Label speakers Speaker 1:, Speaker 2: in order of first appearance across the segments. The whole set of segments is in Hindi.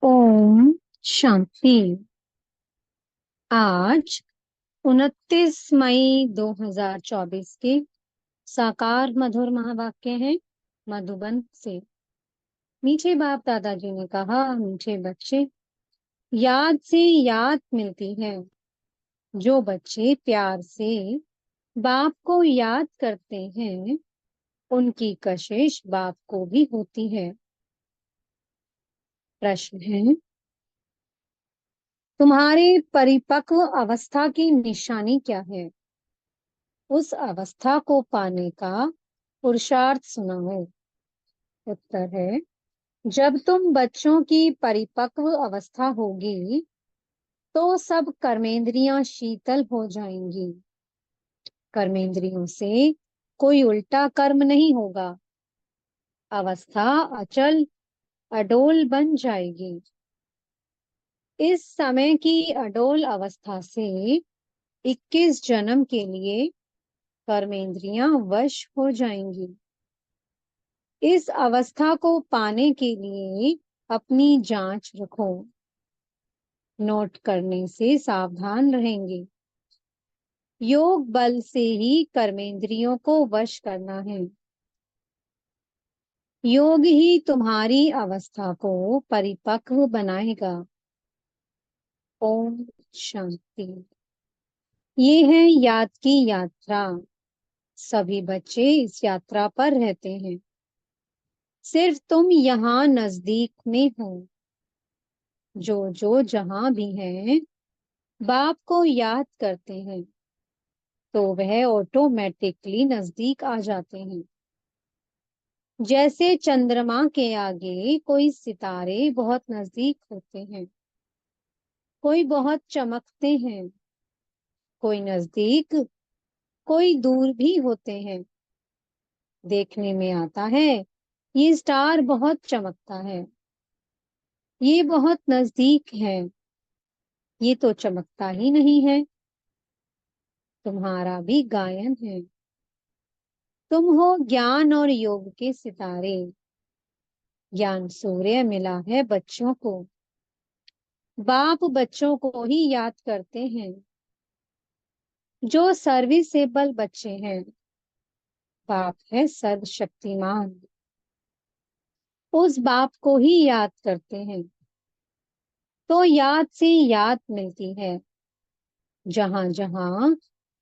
Speaker 1: ओम शांति। आज 29 मई 2024 के साकार मधुर महावाक्य हैं मधुबन से। मीठे बाप दादाजी ने कहा, मीठे बच्चे, याद से याद मिलती है। जो बच्चे प्यार से बाप को याद करते हैं, उनकी कशिश बाप को भी होती है। प्रश्न है, तुम्हारे परिपक्व अवस्था की निशानी क्या है? उस अवस्था को पाने का पुरुषार्थ सुनाओ। उत्तर है, जब तुम बच्चों की परिपक्व अवस्था होगी तो सब कर्मेंद्रियां शीतल हो जाएंगी। कर्मेंद्रियों से कोई उल्टा कर्म नहीं होगा। अवस्था अचल अडोल बन जाएगी। इस समय की अडोल अवस्था से 21 जन्म के लिए कर्मेंद्रियां वश हो जाएंगी। इस अवस्था को पाने के लिए अपनी जांच रखो। नोट करने से सावधान रहेंगे। योग बल से ही कर्मेंद्रियों को वश करना है। योग ही तुम्हारी अवस्था को परिपक्व बनाएगा। ओम शांति। ये है याद की यात्रा। सभी बच्चे इस यात्रा पर रहते हैं। सिर्फ तुम यहाँ नजदीक में हो। जो जहां भी हैं, बाप को याद करते हैं तो वह ऑटोमेटिकली नजदीक आ जाते हैं। जैसे चंद्रमा के आगे कोई सितारे बहुत नजदीक होते हैं, कोई बहुत चमकते हैं, कोई नजदीक, कोई दूर भी होते हैं। देखने में आता है ये स्टार बहुत चमकता है, ये बहुत नजदीक है, ये तो चमकता ही नहीं है। तुम्हारा भी गायन है। तुम हो ज्ञान और योग के सितारे। ज्ञान सूर्य मिला है बच्चों को। बाप बच्चों को ही याद करते हैं। जो सर्विसेबल बच्चे हैं, बाप है सर्वशक्तिमान, उस बाप को ही याद करते हैं तो याद से याद मिलती है। जहां जहां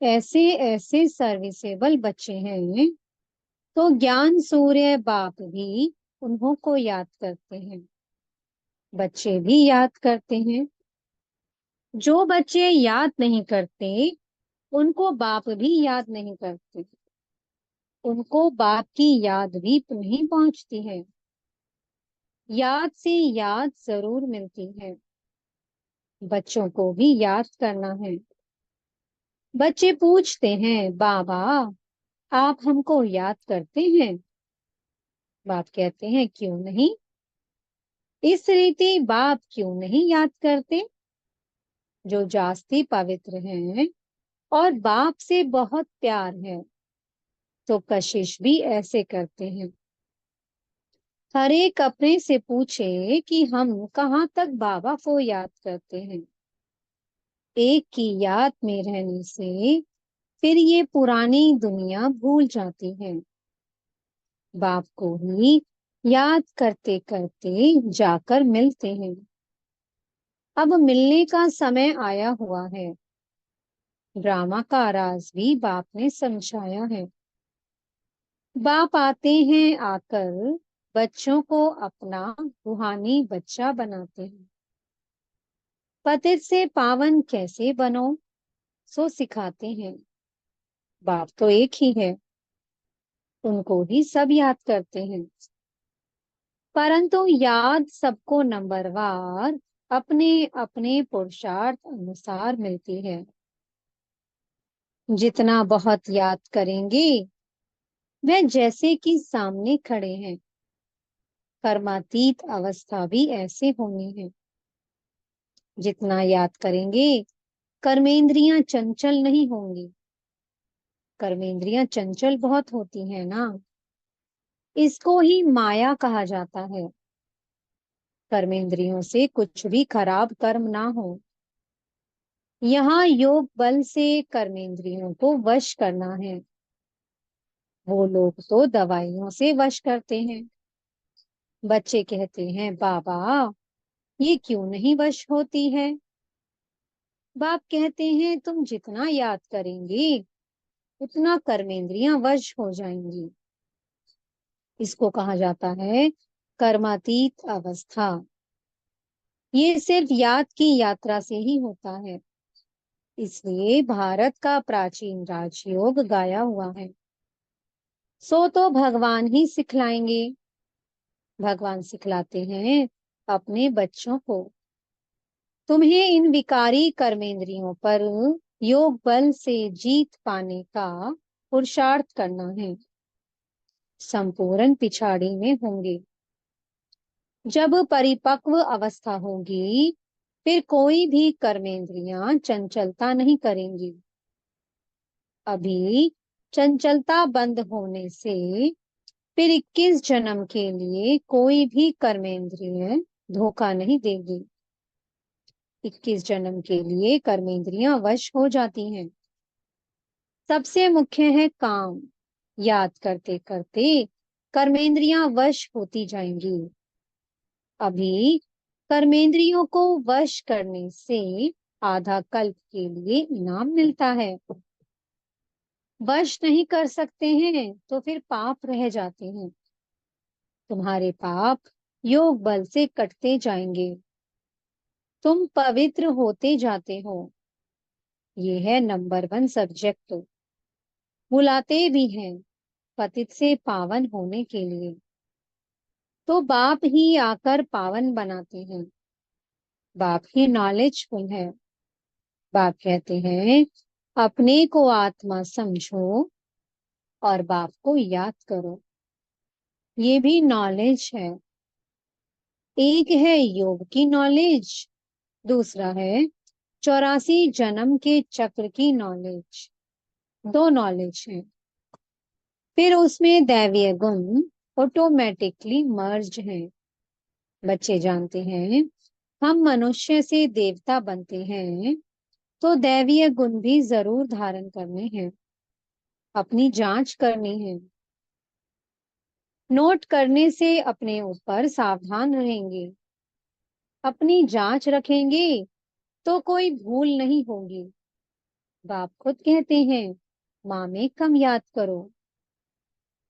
Speaker 1: ऐसे ऐसे सर्विसेबल बच्चे हैं तो ज्ञान सूर्य बाप भी उन्हों को याद करते हैं। बच्चे भी याद करते हैं। जो बच्चे याद नहीं करते, उनको बाप भी याद नहीं करते। उनको बाप की याद भी नहीं पहुंचती है। याद से याद जरूर मिलती है। बच्चों को भी याद करना है। बच्चे पूछते हैं, बाबा आप हमको याद करते हैं? बाप कहते हैं, क्यों नहीं। इस रीति बाप क्यों नहीं याद करते? जो जास्ती पवित्र हैं और बाप से बहुत प्यार है तो कशिश भी ऐसे करते हैं। हर एक अपने से पूछे कि हम कहाँ तक बाबा को याद करते हैं। एक की याद में रहने से फिर ये पुरानी दुनिया भूल जाती है। बाप को ही याद करते करते जाकर मिलते हैं। अब मिलने का समय आया हुआ है। ड्रामा का राज भी बाप ने समझाया है। बाप आते हैं, आकर बच्चों को अपना रूहानी बच्चा बनाते हैं। पतित से पावन कैसे बनो सो सिखाते हैं। बाप तो एक ही है, उनको ही सब याद करते हैं। परंतु याद सबको नंबरवार अपने अपने पुरुषार्थ अनुसार मिलती है। जितना बहुत याद करेंगे, वह जैसे कि सामने खड़े हैं। कर्मातीत अवस्था भी ऐसे होनी है। जितना याद करेंगे, कर्मेंद्रियां चंचल नहीं होंगी। कर्मेंद्रियां चंचल बहुत होती है ना। इसको ही माया कहा जाता है। कर्मेंद्रियों से कुछ भी खराब कर्म ना हो। यहाँ योग बल से कर्मेंद्रियों को वश करना है। वो लोग तो दवाइयों से वश करते हैं। बच्चे कहते हैं, बाबा ये क्यों नहीं वश होती है? बाप कहते हैं, तुम जितना याद करेंगे उतना कर्मेंद्रियां वश हो जाएंगी। इसको कहा जाता है कर्मातीत अवस्था। ये सिर्फ याद की यात्रा से ही होता है। इसलिए भारत का प्राचीन राजयोग गाया हुआ है। सो तो भगवान ही सिखलाएंगे। भगवान सिखलाते हैं अपने बच्चों को, तुम्हें इन विकारी कर्मेंद्रियों पर योग बल से जीत पाने का पुरुषार्थ करना है। संपूर्ण पिछाड़ी में होंगे। जब परिपक्व अवस्था होगी फिर कोई भी कर्मेंद्रियां चंचलता नहीं करेंगी। अभी चंचलता बंद होने से फिर 21 जन्म के लिए कोई भी कर्मेंद्रिय धोखा नहीं देगी। 21 जन्म के लिए कर्मेंद्रियां वश हो जाती हैं। सबसे मुख्य है काम। याद करते करते कर्मेंद्रियां वश होती जाएंगी। अभी कर्मेंद्रियों को वश करने से आधा कल्प के लिए इनाम मिलता है। वश नहीं कर सकते हैं तो फिर पाप रह जाते हैं। तुम्हारे पाप योग बल से कटते जाएंगे। तुम पवित्र होते जाते हो। ये है नंबर 1 सब्जेक्ट। बुलाते भी हैं पतित से पावन होने के लिए, तो बाप ही आकर पावन बनाते हैं। बाप ही नॉलेजफुल है। बाप कहते हैं, अपने को आत्मा समझो और बाप को याद करो। ये भी नॉलेज है। एक है योग की नॉलेज, दूसरा है 84 जन्म के चक्र की नॉलेज। दो नॉलेज है। फिर उसमें दैवीय गुण ऑटोमेटिकली मर्ज है। बच्चे जानते हैं, हम मनुष्य से देवता बनते हैं तो दैवीय गुण भी जरूर धारण करने हैं। अपनी जांच करनी है। नोट करने से अपने ऊपर सावधान रहेंगे। अपनी जांच रखेंगे तो कोई भूल नहीं होगी। बाप खुद कहते हैं, माँ में कम याद करो।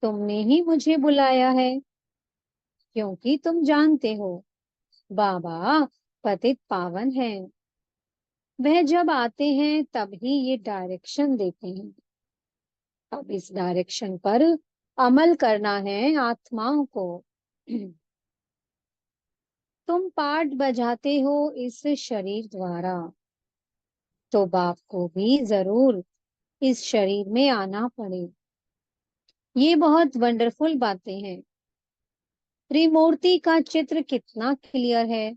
Speaker 1: तुमने ही मुझे बुलाया है क्योंकि तुम जानते हो बाबा पतित पावन है। वह जब आते हैं तब ही ये डायरेक्शन देते हैं। अब इस डायरेक्शन पर अमल करना है आत्माओं को। तुम पाठ बजाते हो इस शरीर द्वारा, तो बाप को भी जरूर इस शरीर में आना पड़े। ये बहुत वंडरफुल बातें हैं। त्रिमूर्ति का चित्र कितना क्लियर है।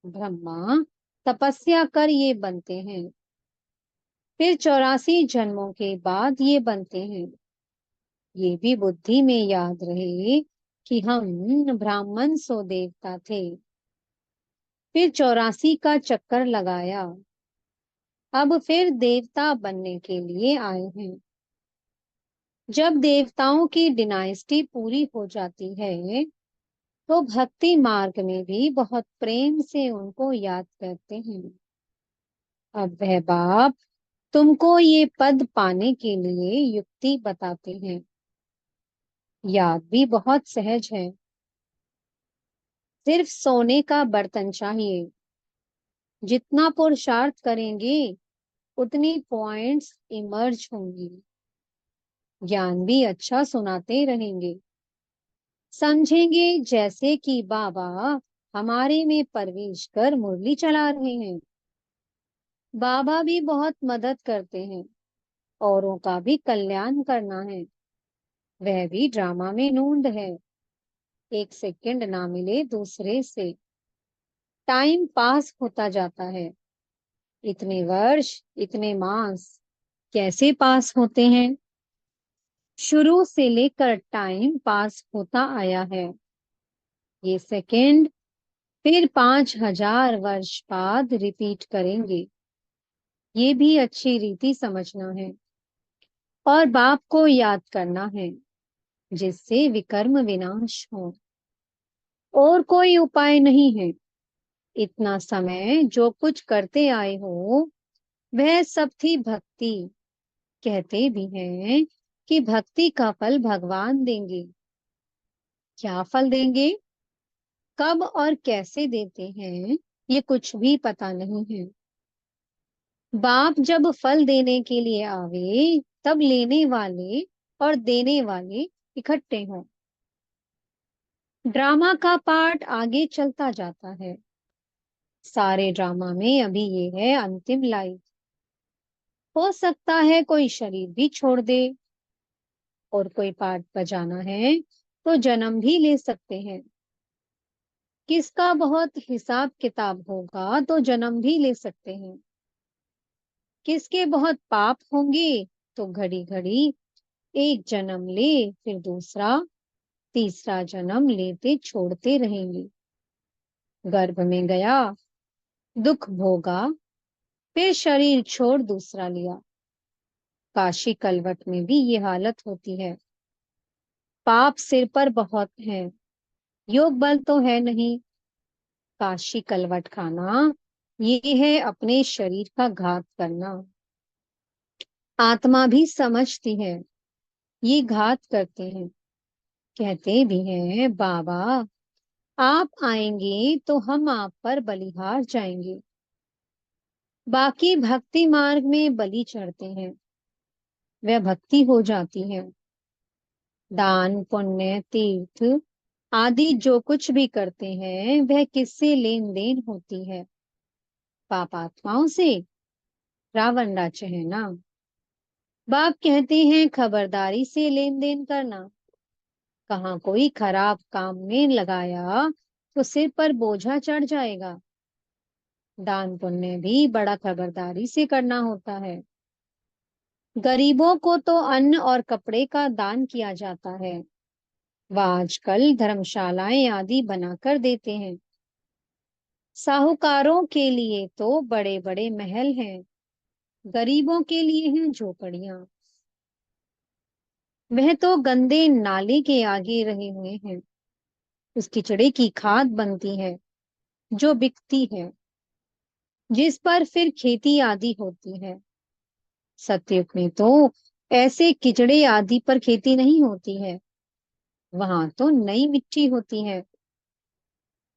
Speaker 1: ब्रह्मा तपस्या कर ये बनते हैं, फिर 84 जन्मों के बाद ये बनते हैं। ये भी बुद्धि में याद रहे कि हम ब्राह्मण सो देवता थे, फिर 84 का चक्कर लगाया, अब फिर देवता बनने के लिए आए हैं। जब देवताओं की डिनाइस्टी पूरी हो जाती है तो भक्ति मार्ग में भी बहुत प्रेम से उनको याद करते हैं। अब वह बाप तुमको ये पद पाने के लिए युक्ति बताते हैं। याद भी बहुत सहज है। सिर्फ सोने का बर्तन चाहिए। जितना पुरुषार्थ करेंगे उतनी पॉइंट्स इमर्ज होंगी। ज्ञान भी अच्छा सुनाते रहेंगे। समझेंगे जैसे कि बाबा हमारे में प्रवेश कर मुरली चला रहे हैं। बाबा भी बहुत मदद करते हैं। औरों का भी कल्याण करना है। वह भी ड्रामा में नूंद है। एक सेकंड ना मिले दूसरे से। टाइम पास होता जाता है। इतने वर्ष, इतने मास कैसे पास होते हैं? शुरू से लेकर टाइम पास होता आया है। ये सेकंड फिर 5,000 वर्ष बाद रिपीट करेंगे। ये भी अच्छी रीति समझना है और बाप को याद करना है, जिससे विकर्म विनाश हो। और कोई उपाय नहीं है। इतना समय जो कुछ करते आए हो वह सब थी भक्ति। कहते भी हैं कि भक्ति का फल भगवान देंगे। क्या फल देंगे, कब और कैसे देते हैं, ये कुछ भी पता नहीं है। बाप जब फल देने के लिए आवे तब लेने वाले और देने वाले इकट्ठे हों। ड्रामा का पार्ट आगे चलता जाता है। सारे ड्रामा में अभी ये है अंतिम लाइफ। हो सकता है कोई शरीर भी छोड़ दे, और कोई पार्ट बजाना है तो जन्म भी ले सकते हैं। किसका बहुत हिसाब किताब होगा तो जन्म भी ले सकते हैं। किसके बहुत पाप होंगे तो घड़ी घड़ी एक जन्म ले, फिर दूसरा, तीसरा जन्म लेते छोड़ते रहेंगे। गर्भ में गया, दुख भोगा, फिर शरीर छोड़ दूसरा लिया। काशी कलवट में भी ये हालत होती है। पाप सिर पर बहुत है, योग बल तो है नहीं। काशी कलवट खाना ये है अपने शरीर का घात करना। आत्मा भी समझती है ये घात करते हैं। कहते भी हैं बाबा आप आएंगे तो हम आप पर बलिहार जाएंगे। बाकी भक्ति मार्ग में बलि चढ़ते हैं, वह भक्ति हो जाती है। दान पुण्य तीर्थ आदि जो कुछ भी करते हैं वह किससे लेन देन होती है? पापात्माओं से। रावण राज्य है ना। बाप कहते हैं खबरदारी से लेन देन करना। कहाँ कोई खराब काम में लगाया तो सिर पर बोझा चढ़ जाएगा। दान पुण्य भी बड़ा खबरदारी से करना होता है। गरीबों को तो अन्न और कपड़े का दान किया जाता है। वह आजकल धर्मशालाएं आदि बनाकर देते हैं। साहूकारों के लिए तो बड़े बड़े महल हैं, गरीबों के लिए हैं झोपड़ियां। वह तो गंदे नाले के आगे रहे हुए हैं। उस किचड़े की खाद बनती है जो बिकती है, जिस पर फिर खेती आदि होती है। सतयुग में तो ऐसे किचड़े आदि पर खेती नहीं होती है। वहां तो नई मिट्टी होती है।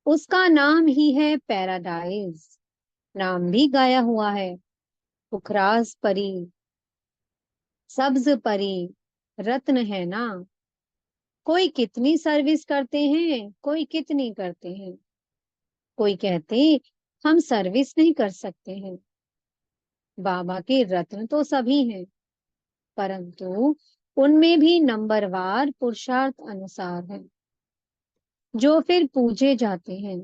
Speaker 1: उसका नाम ही है पैराडाइज। नाम भी गाया हुआ है। पुखराज परी, सब्ज परी, रत्न है ना। कोई कितनी सर्विस करते हैं, कोई कितनी करते हैं। कोई कहते हम सर्विस नहीं कर सकते हैं। बाबा के रत्न तो सभी हैं, परंतु उनमें भी नंबरवार पुरुषार्थ अनुसार है, जो फिर पूजे जाते हैं।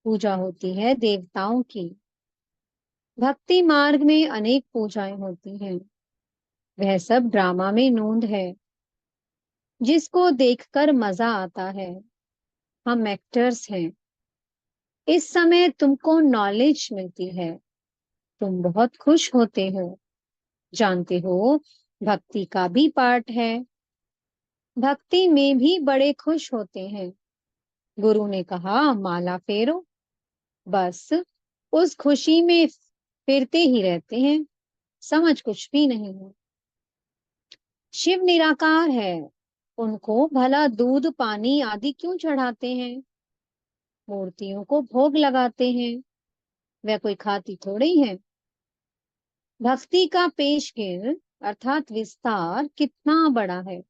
Speaker 1: पूजा होती है देवताओं की। भक्ति मार्ग में अनेक पूजाएं होती हैं। वह सब ड्रामा में नोंद है, जिसको देखकर मजा आता है। हम एक्टर्स हैं। इस समय तुमको नॉलेज मिलती है, तुम बहुत खुश होते हो। जानते हो भक्ति का भी पार्ट है। भक्ति में भी बड़े खुश होते हैं। गुरु ने कहा माला फेरो, बस उस खुशी में फिरते ही रहते हैं। समझ कुछ भी नहीं है। शिव निराकार है, उनको भला दूध पानी आदि क्यों चढ़ाते हैं? मूर्तियों को भोग लगाते हैं, वह कोई खाती थोड़ी है। भक्ति का पेशगिर अर्थात विस्तार कितना बड़ा है।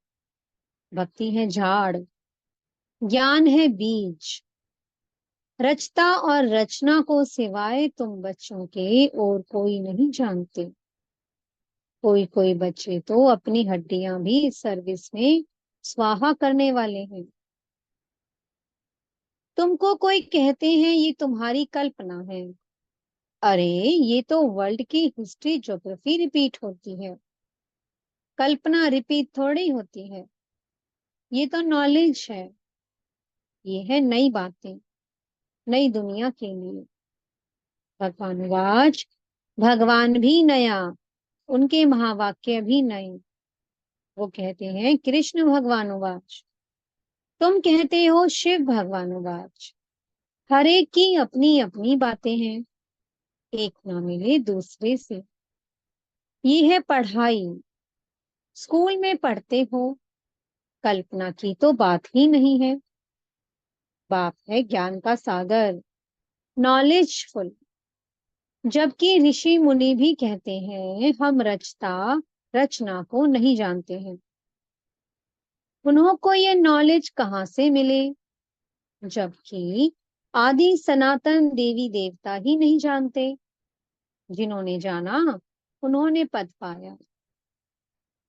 Speaker 1: भक्ति है झाड़, ज्ञान है बीज। रचता और रचना को सिवाय तुम बच्चों के और कोई नहीं जानते। कोई कोई बच्चे तो अपनी हड्डियां भी सर्विस में स्वाहा करने वाले हैं। तुमको कोई कहते हैं ये तुम्हारी कल्पना है। अरे ये तो वर्ल्ड की हिस्ट्री ज्योग्राफी रिपीट होती है। कल्पना रिपीट थोड़ी होती है। ये तो नॉलेज है। ये है नई बातें। नई दुनिया के लिए। भगवानुवाच, भगवान भी नया, उनके महावाक्य भी नए। वो कहते हैं कृष्ण भगवानुवाच, तुम कहते हो शिव भगवानुवाच। हर एक की अपनी अपनी बातें हैं, एक ना मिले दूसरे से। ये है पढ़ाई, स्कूल में पढ़ते हो, कल्पना की तो बात ही नहीं है। बाप है ज्ञान का सागर, नॉलेजफुल। जबकि ऋषि मुनि भी कहते हैं हम रचता रचना को नहीं जानते हैं। उन्हों को ये नॉलेज कहाँ से मिले, जबकि आदि सनातन देवी देवता ही नहीं जानते। जिन्होंने जाना उन्होंने पद पाया।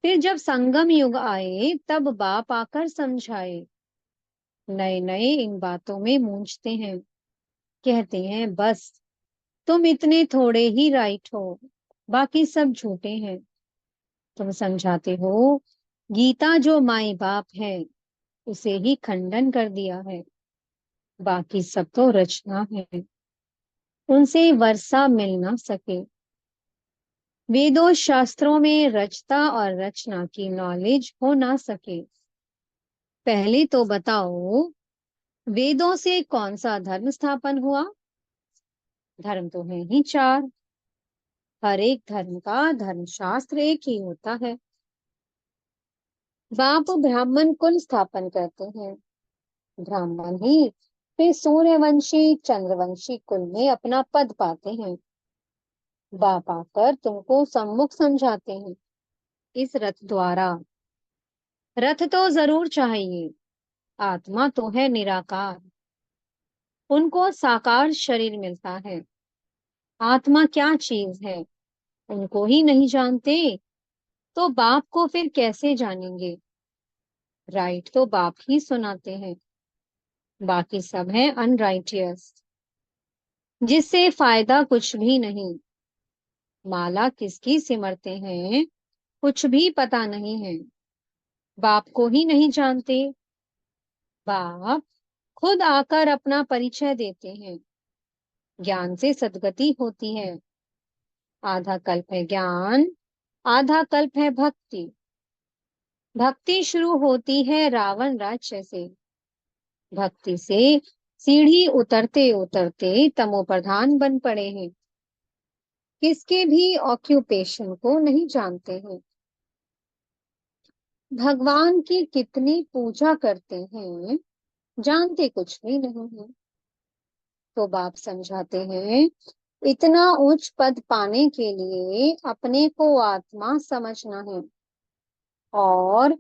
Speaker 1: फिर जब संगम युग आए तब बाप आकर समझाए। नए नए इन बातों में मूंझते हैं, कहते हैं बस तुम इतने थोड़े ही राइट हो, बाकी सब झूठे हैं। तुम समझाते हो गीता जो माई बाप है उसे ही खंडन कर दिया है, बाकी सब तो रचना है, उनसे वर्षा मिल ना सके। वेदों शास्त्रों में रचता और रचना की नॉलेज हो ना सके। पहले तो बताओ, वेदों से कौन सा धर्म स्थापन हुआ? धर्म तो है ही चार, हर एक धर्म का धर्मशास्त्र एक ही होता है। बाप ब्राह्मण कुल स्थापन करते हैं, ब्राह्मण ही फिर सूर्यवंशी चंद्रवंशी कुल में अपना पद पाते हैं। बाप आकर तुमको सम्मुख समझाते हैं इस रथ द्वारा। रथ तो जरूर चाहिए, आत्मा तो है निराकार, उनको साकार शरीर मिलता है। आत्मा क्या चीज है उनको ही नहीं जानते, तो बाप को फिर कैसे जानेंगे? राइट तो बाप ही सुनाते हैं, बाकी सब है अनराइटियस, जिससे फायदा कुछ भी नहीं। माला किसकी सिमरते हैं कुछ भी पता नहीं है, बाप को ही नहीं जानते। बाप खुद आकर अपना परिचय देते हैं, ज्ञान से सद्गति होती है। आधा कल्प है ज्ञान, आधा कल्प है भक्ति। भक्ति शुरू होती है रावण राज्य से, भक्ति से सीढ़ी उतरते उतरते तमो प्रधान बन पड़े हैं। किसके भी ऑक्यूपेशन को नहीं जानते हैं। भगवान की कितनी पूजा करते हैं, जानते कुछ भी नहीं है। तो बाप समझाते हैं इतना उच्च पद पाने के लिए अपने को आत्मा समझना है और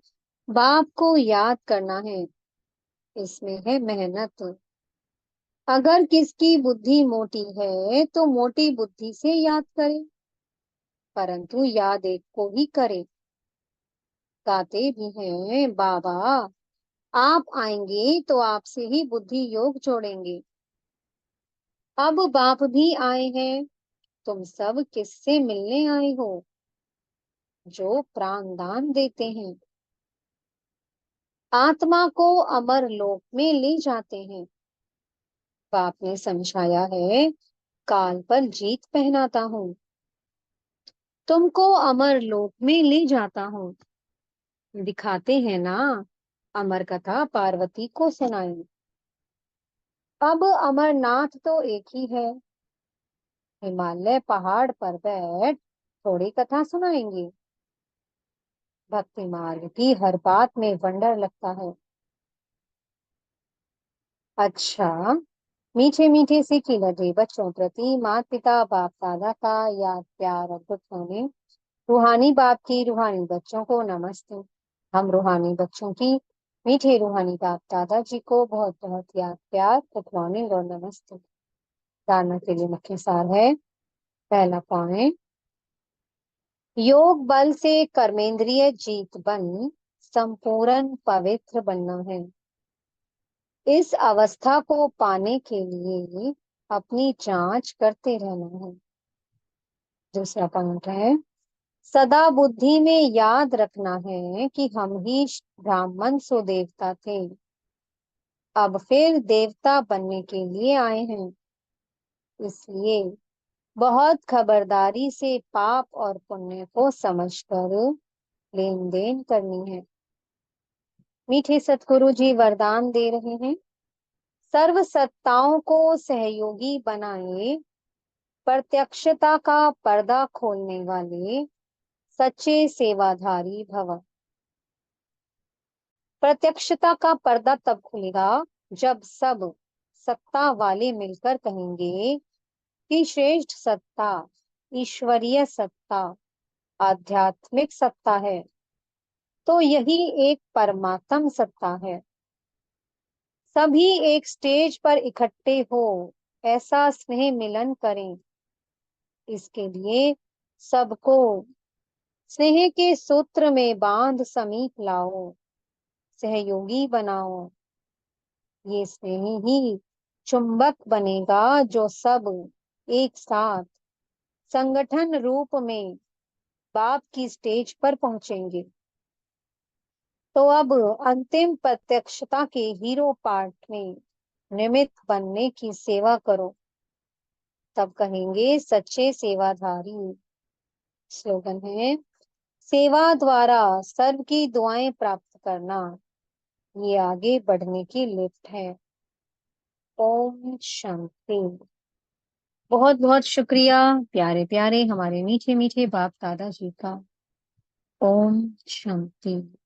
Speaker 1: बाप को याद करना है, इसमें है मेहनत। अगर किसकी बुद्धि मोटी है तो मोटी बुद्धि से याद करे, परंतु याद एक को ही करे। गाते भी हैं बाबा, आप आएंगे तो आपसे ही बुद्धि योग जोड़ेंगे। अब बाप भी आए हैं, तुम सब किससे मिलने आए हो? जो प्राण दान देते हैं, आत्मा को अमर लोक में ले जाते हैं। बाप ने समझाया है काल पर जीत पहनाता हूँ, तुमको अमर लोक में ले जाता हूँ। दिखाते हैं ना, अमर कथा पार्वती को सुनाई। अब अमरनाथ तो एक ही है, हिमालय पहाड़ पर बैठ थोड़ी कथा सुनाएंगे। भक्ति मार्ग की हर बात में वंडर लगता है। अच्छा, मीठे मीठे से की लगे बच्चों प्रति माता पिता बाप दादा का याद प्यार और दुख होने, रूहानी बाप की रूहानी बच्चों को नमस्ते। हम रूहानी बच्चों की मीठे रूहानी बाप दादाजी को बहुत बहुत याद प्यार गुड मॉर्निंग और नमस्ते। धारणा के लिए मुख्य सार है, पहला पॉइंट, योग बल से कर्मेंद्रिय जीत बन संपूर्ण पवित्र बनना है। इस अवस्था को पाने के लिए अपनी जांच करते रहना है। दूसरा पॉइंट है, सदा बुद्धि में याद रखना है कि हम ही ब्राह्मण सो देवता थे। अब फिर देवता बनने के लिए आए हैं। इसलिए बहुत खबरदारी से पाप और पुण्य को समझकर लेन देन करनी है। मीठे सतगुरु जी वरदान दे रहे हैं, सर्व सत्ताओं को सहयोगी बनाए, प्रत्यक्षता का पर्दा खोलने वाले सच्चे सेवाधारी भव। प्रत्यक्षता का पर्दा तब खुलेगा जब सब सत्ता वाले मिलकर कहेंगे कि श्रेष्ठ सत्ता ईश्वरीय सत्ता, आध्यात्मिक सत्ता है, तो यही एक परमात्म सत्ता है। सभी एक स्टेज पर इकट्ठे हो ऐसा स्नेह मिलन करें। इसके लिए सबको स्नेह के सूत्र में बांध समीप लाओ, सहयोगी बनाओ। ये स्नेह ही चुंबक बनेगा जो सब एक साथ संगठन रूप में बाप की स्टेज पर पहुंचेंगे। तो अब अंतिम प्रत्यक्षता के हीरो पार्ट में निमित्त बनने की सेवा करो, तब कहेंगे सच्चे सेवाधारी। स्लोगन है, सेवा द्वारा सर्व की दुआएं प्राप्त करना, ये आगे बढ़ने की लिफ्ट है। ओम शांति। बहुत बहुत शुक्रिया प्यारे प्यारे हमारे मीठे मीठे बाप दादा जी का। ओम शांति।